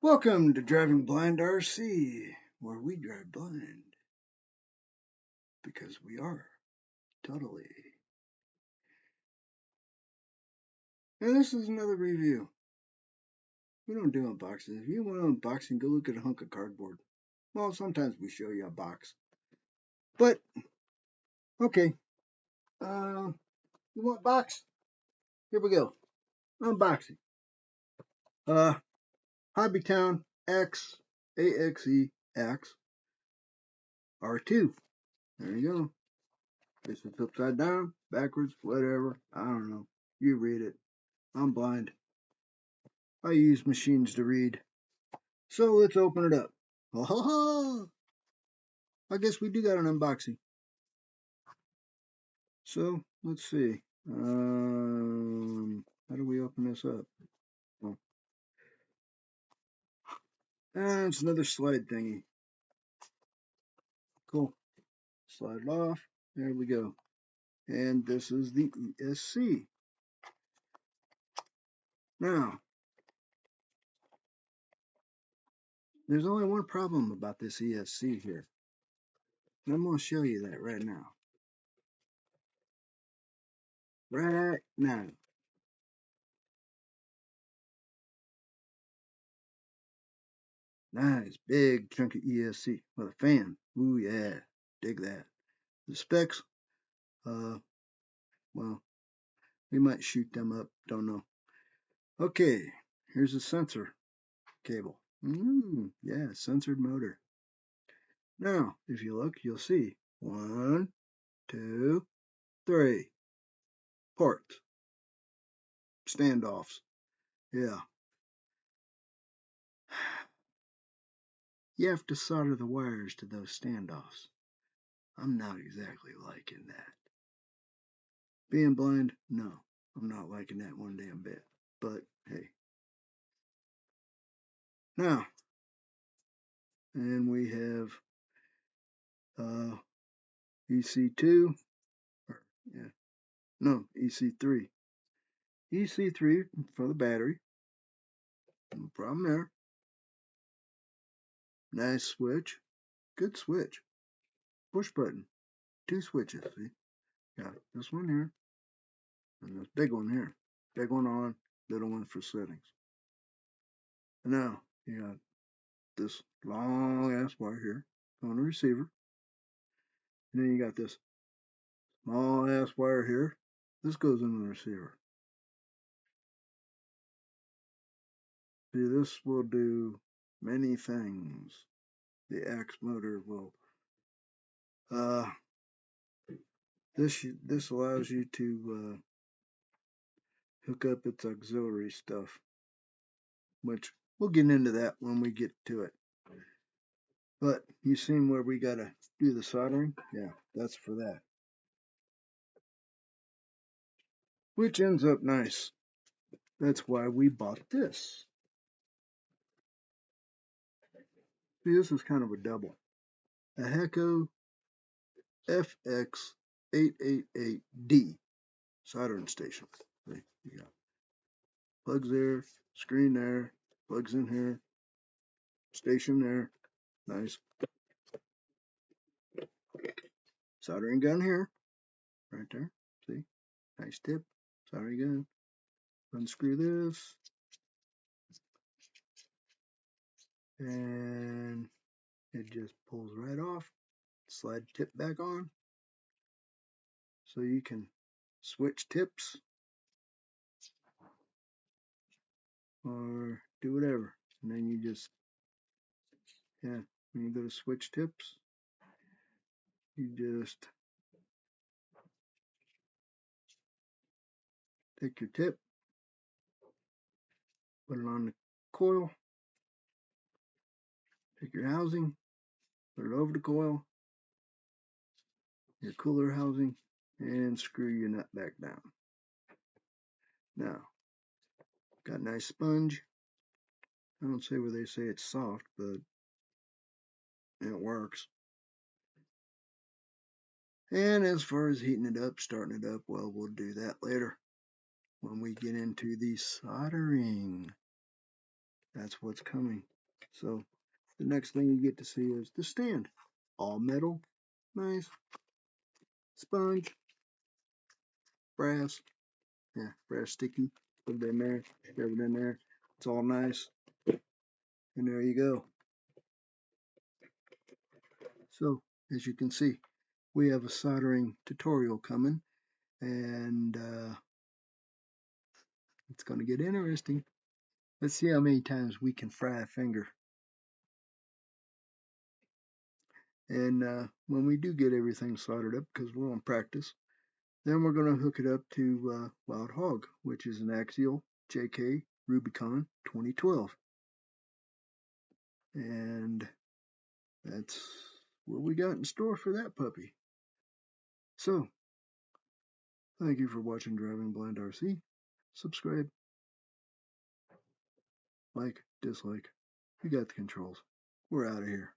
Welcome to Driving Blind RC, where we drive blind because we are totally. And this is another review. We don't do unboxings. If you want an unboxing, go look at a hunk of cardboard. Well, sometimes we show you a box. But, okay. You want box? Here we go. Unboxing. Hobbytown X AXE-X R2. There you go. This is upside down, backwards, whatever. I don't know. You read it. I'm blind. I use machines to read. So let's open it up. Oh, I guess we do got an unboxing. So let's see. How do we open this up? Oh. And it's another slide thingy. Cool. Slide it off. There we go. And this is the ESC. Now, there's only one problem about this ESC here. And I'm going to show you that right now. Right now. Nice, big chunky ESC with a fan. Ooh, yeah. Dig that. The specs, well, we might shoot them up. Don't know. Okay, here's a sensor cable. Yeah, censored motor. Now, if you look, you'll see 1, 2, 3 ports. Standoffs. Yeah. You have to solder the wires to those standoffs. I'm not exactly liking that. Being blind, no. I'm not liking that one damn bit. But, hey. Now, and we have EC2, or, yeah, no, EC3. EC3 for the battery. No problem there. Nice switch. Good switch. Push button. 2 switches, see? Got this one here. And this big one here. Big one on, little one for settings. And now, you got this long ass wire here on the receiver. And then you got this small ass wire here. This goes in the receiver. See, this will do many things. The X motor will this allows you to hook up its auxiliary stuff, which we'll get into that when we get to it. But you seen where we gotta do the soldering? Yeah, that's for that. Which ends up nice. That's why we bought this. See, this is kind of a double. A Hecko FX888D soldering station. See, you got plugs there, screen there, plugs in here, station there. Nice. Soldering gun here, right there. See, nice tip. Soldering gun. Unscrew this, and it just pulls right off. Slide tip back on, so you can switch tips or do whatever. And then you just, yeah, when you go to switch tips, you just take your tip, put it on the coil, take your housing, put it over the coil, your cooler housing, and screw your nut back down. Now, got a nice sponge. I don't say where they say it's soft, but it works. And as far as heating it up, starting it up, well, we'll do that later when we get into the soldering. That's what's coming. So the next thing you get to see is the stand. All metal, nice, sponge, brass, yeah, brass sticky, put it in there, shove it in there. It's all nice, and there you go. So as you can see, we have a soldering tutorial coming, and it's going to get interesting. Let's see how many times we can fry a finger. And when we do get everything soldered up, because we're on practice, then we're going to hook it up to Wild Hog, which is an Axial JK Rubicon 2012. And that's what we got in store for that puppy. So, thank you for watching Driving Blind RC. Subscribe, like, dislike. You got the controls. We're out of here.